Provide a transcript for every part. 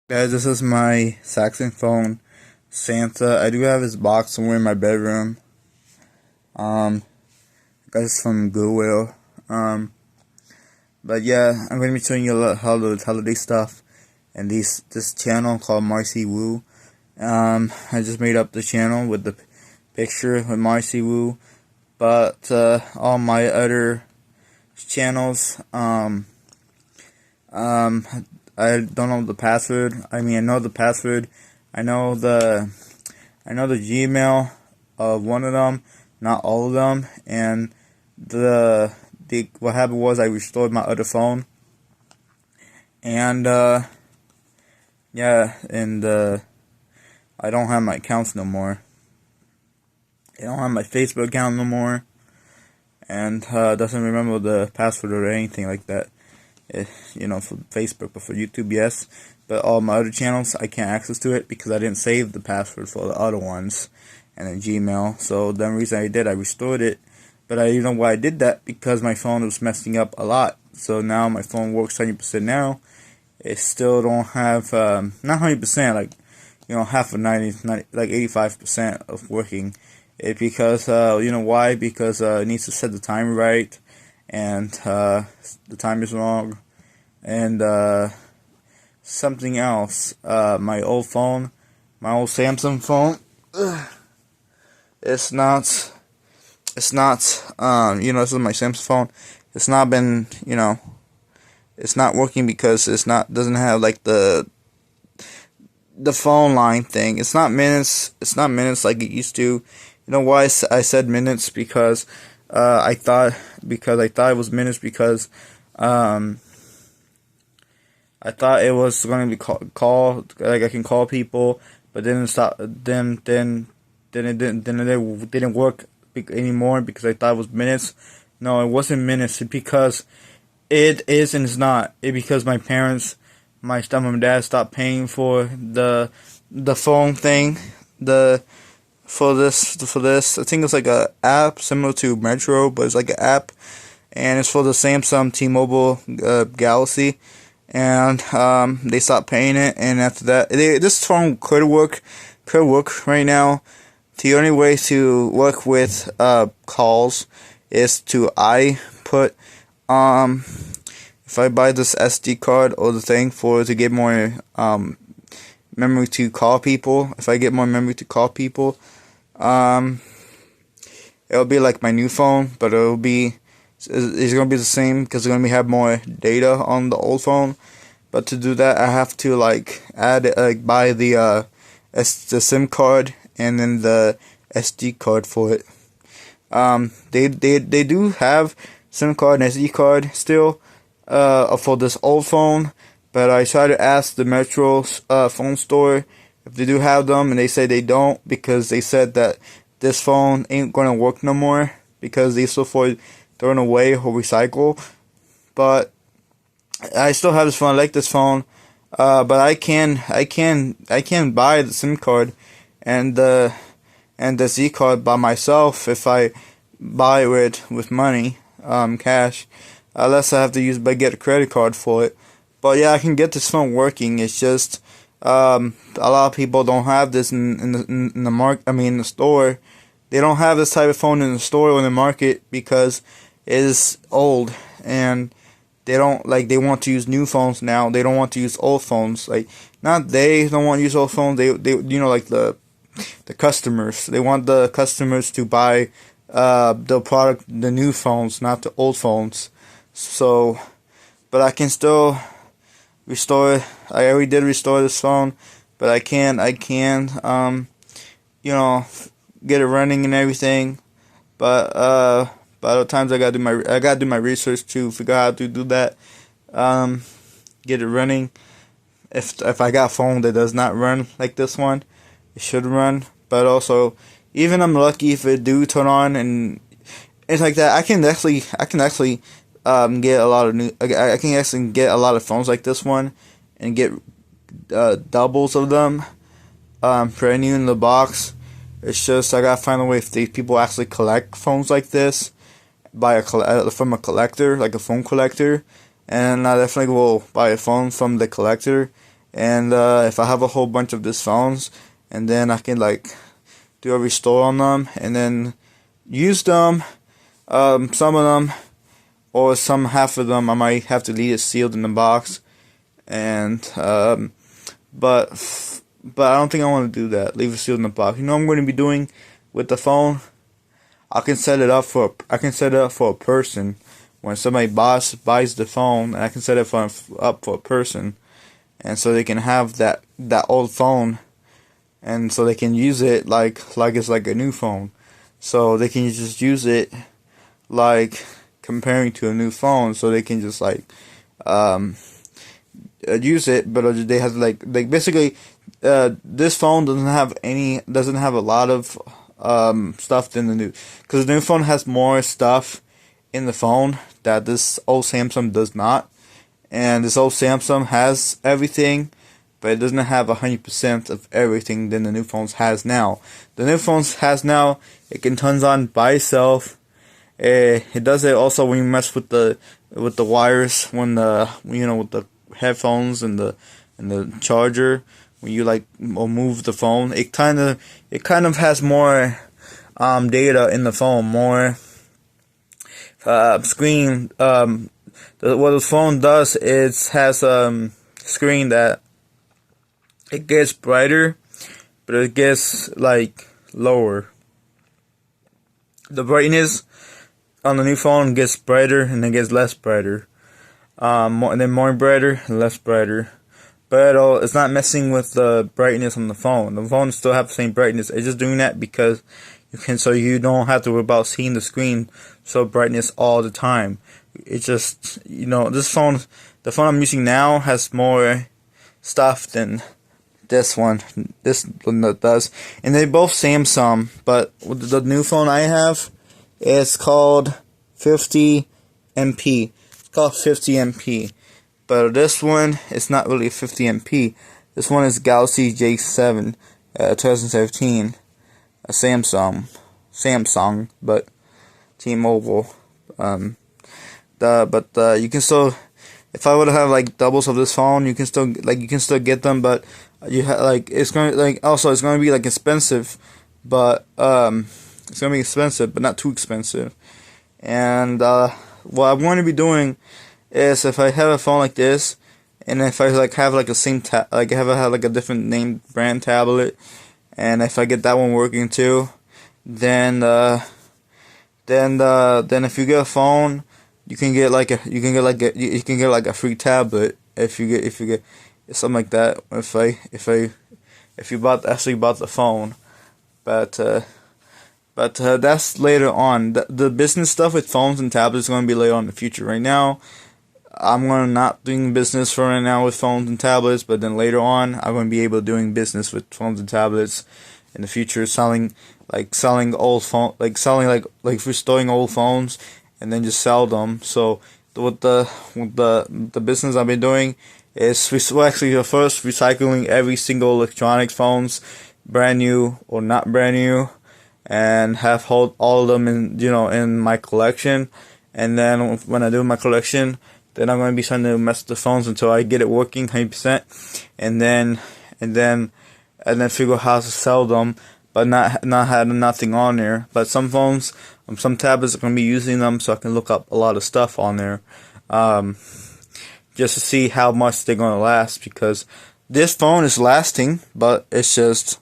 Guys, this is my saxophone Santa. I do have his box somewhere in my bedroom. Um, guys from Goodwill. But yeah, I'm gonna be showing you a lot of holiday stuff, and this channel called Marcy Wu. I just made up the channel with the picture with Marcy Wu, but all my other channels, I don't know the password. I mean, I know the password. I know the Gmail of one of them, not all of them. And the what happened was I restored my other phone, and yeah, and I don't have my accounts no more. I don't have my Facebook account no more, and doesn't remember the password or anything like that. For Facebook, but for YouTube, yes. But all my other channels, I can't access to it because I didn't save the password for the other ones and then Gmail. So the reason I did, I restored it. But I didn't know why I did that, because my phone was messing up a lot. So now my phone works 100% now. It still don't have, not 100%, like, half of 90 like 85% of working. It because, why? Because it needs to set the time right, and the time is wrong, and something else. My old phone, my old Samsung phone, it's not, this is my Samsung phone. It's not been, it's not working because doesn't have like the phone line thing. It's not minutes like it used to. You know why I said minutes? Because I thought it was minutes because I thought it was going to be call like I can call people, but then it didn't work anymore because I thought it was minutes. No, it wasn't minutes. It's because it is and it's not. It because my parents, my stepmom and dad stopped paying for the phone thing. For this, I think it's like a app similar to Metro, but it's like an app, and it's for the Samsung T-Mobile Galaxy, and they stopped paying it, and after that, this phone could work right now. The only way to work with calls is to if I buy this SD card or the thing to get more memory to call people. If I get more memory to call people, it'll be like my new phone, but it's gonna be the same because it's gonna have more data on the old phone. But to do that, I have to buy the SIM card and then the SD card for it. They do have SIM card and SD card still for this old phone, but I try to ask the Metro phone store if they do have them, and they say they don't, because they said that this phone ain't gonna work no more because they still for throwing away or recycle. But I still have this phone. I like this phone, but I can buy the SIM card and the Z card by myself if I buy it with money, cash, unless I have to get a credit card for it. But yeah, I can get this phone working. It's just a lot of people don't have this in the store. They don't have this type of phone in the store or in the market because it is old, and they want to use new phones now. They don't want to use old phones. They don't want to use old phones. They like the customers. They want the customers to buy the new phones, not the old phones. So, but I can still restore it. I already did restore this phone, but I can get it running and everything. But by the times I gotta do my research to figure out how to do that. Get it running. If I got a phone that does not run like this one, it should run. But also, even I'm lucky if it do turn on and it's like that, I can actually get a lot of I can actually get a lot of phones like this one and get doubles of them brand new in the box. It's just I gotta find a way if these people actually collect phones like this from a collector, like a phone collector, and I definitely will buy a phone from the collector And if I have a whole bunch of these phones, and then I can like do a restore on them, and then use them. Some of them, or some half of them, I might have to leave it sealed in the box. And but I don't think I want to do that. Leave it sealed in the box. You know what I'm going to be doing with the phone? I can set it up for a person. When somebody buys the phone, and I can set it up for a person, and so they can have that old phone, and so they can use it like it's like a new phone. So they can just use it like comparing to a new phone. So they can just like use it, but they have like basically this phone doesn't have a lot of stuff than the new, because the new phone has more stuff in the phone that this old Samsung does not. And this old Samsung has everything, but it doesn't have 100% of everything than the new phones has now. The new phones has now, it can turn on by itself. It does it also when you mess with the wires, when with the headphones and the charger. When you like move the phone, it kind of has more data in the phone, more screen. What the phone does is has screen that it gets brighter, but it gets like lower. The brightness on the new phone gets brighter and it gets less brighter. And then more brighter and less brighter. But it's not messing with the brightness on the phone. The phone still have the same brightness. It's just doing that because so you don't have to worry about seeing the screen so brightness all the time. It's just, the phone I'm using now has more stuff than this one that does. And they both Samsung, but the new phone I have is called 50 MP. It's called 50 MP. But this one, it's not really 50 MP. This one is Galaxy J7 2017. A Samsung, but T-Mobile. You can still, if I would have like doubles of this phone, you can still get them, but it's going to be like expensive, but it's going to be expensive, but not too expensive. And what I'm going to be doing is, if I have a phone like this, and if I have like a same have like a different name brand tablet, and if I get that one working too, then if you get a phone, you can get like a free tablet if you get something like that. If you actually bought the phone, but that's later on. The business stuff with phones and tablets is going to be later on in the future. Right now, I'm going to not doing business for right now with phones and tablets, but then later on, I'm going to be able to doing business with phones and tablets in the future, selling old phone, selling restoring old phones, and then just sell them. So with the business I've been doing is first recycling every single electronic phones, brand new or not brand new, and hold all of them in my collection. And then when I do my collection, then I'm going to be trying to mess with the phones until I get it working 100%, and then figure out how to sell them, but not having nothing on there. But some phones, some tablets are going to be using them, so I can look up a lot of stuff on there, just to see how much they're going to last. Because this phone is lasting, but it's just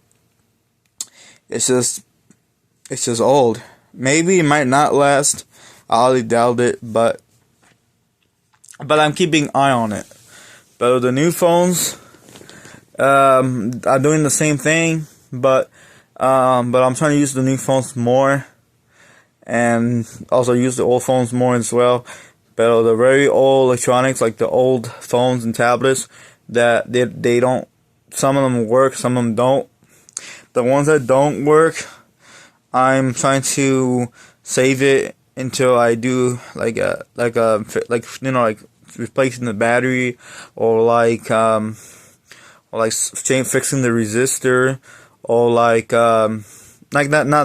old. Maybe it might not last. I highly doubt it, but I'm keeping an eye on it. But the new phones are doing the same thing, but I'm trying to use the new phones more, and also use the old phones more as well. But the very old electronics, like the old phones and tablets, that they don't. Some of them work, some of them don't. The ones that don't work, I'm trying to save it until I do like replacing the battery, or fixing the resistor, or not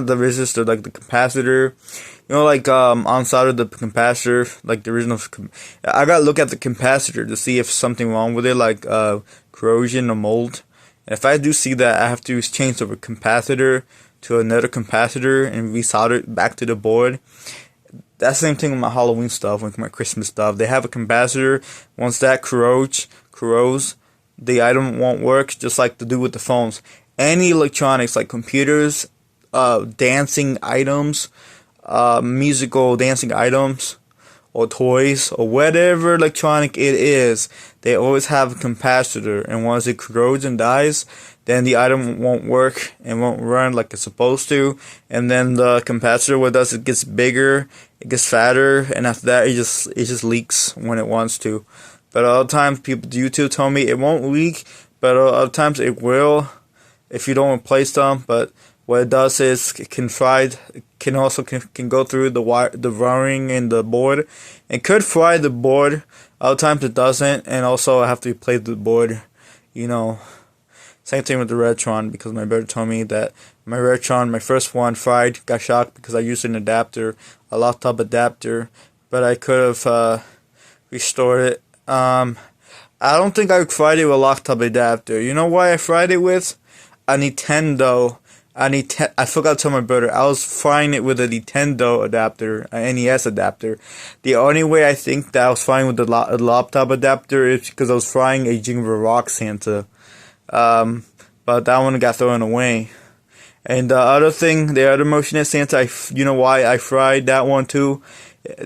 the resistor, like the capacitor. On side of the capacitor, like the original. I gotta look at the capacitor to see if something wrong with it, like corrosion or mold. And if I do see that, I have to change the capacitor to another capacitor and resolder it back to the board. That's the same thing with my Halloween stuff, with my Christmas stuff. They have a capacitor. Once that corrodes, the item won't work, just like to do with the phones. Any electronics like computers, dancing items, musical dancing items, or toys, or whatever electronic it is, they always have a capacitor, and once it corrodes and dies, then the item won't work and won't run like it's supposed to, and then the capacitor, what it does, it gets bigger, it gets fatter, and after that it just leaks when it wants to. But other times people YouTube told me it won't leak, but other times it will if you don't replace them. But what it does is it can also go through the wiring in the board, and could fry the board. Other times it doesn't, and also I have to replace the board. Same thing with the Retron, because my brother told me that my Retron, my first one, fried, got shocked because I used an adapter, a laptop adapter, but I could have restored it. I don't think I fried it with a laptop adapter. You know why I fried it with? A Nintendo. I forgot to tell my brother, I was frying it with a Nintendo adapter, an NES adapter. The only way I think that I was frying with the laptop adapter is because I was frying a Jingle Rock Santa. But that one got thrown away. And the other Motionette Santa, you know why I fried that one too?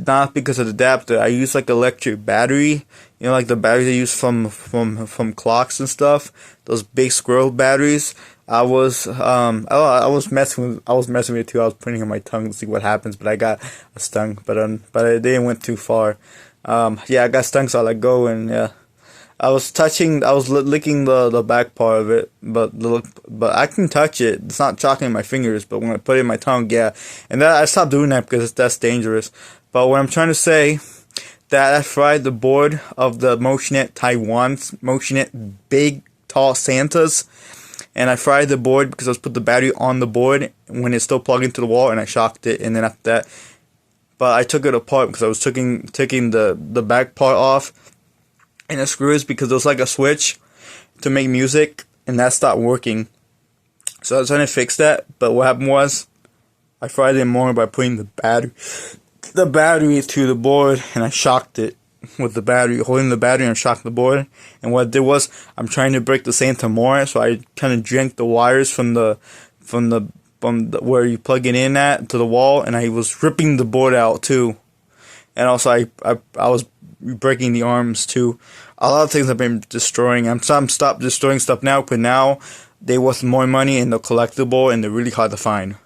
Not because of the adapter. I used like electric battery, like the batteries I use from clocks and stuff. Those big squirrel batteries. I was messing with it too. I was putting it on my tongue to see what happens, but I got stung. But it didn't went too far. I got stung, so I let go, and yeah. I was licking the back part of it, but I can touch it. It's not chocolate in my fingers, but when I put it in my tongue, yeah. And I stopped doing that because that's dangerous. But what I'm trying to say, that I fried the board of the Motionette Taiwan's Motionette big tall Santas, and I fried the board because I was put the battery on the board when it's still plugged into the wall, and I shocked it, and then after that, but I took it apart because I was taking the back part off. And the screws, because there was like a switch to make music, and that stopped working. So I was trying to fix that, but what happened was I fried it more by putting the battery to the board, and I shocked it with the battery, holding the battery, and shocked the board. And what I did was I'm trying to break the Santa more, so I kind of yanked the wires from the where you plug it in at to the wall, and I was ripping the board out too. And also I was breaking the arms too. A lot of things I've been destroying. I'm stopped destroying stuff now, but now they worth more money and they're collectible and they're really hard to find.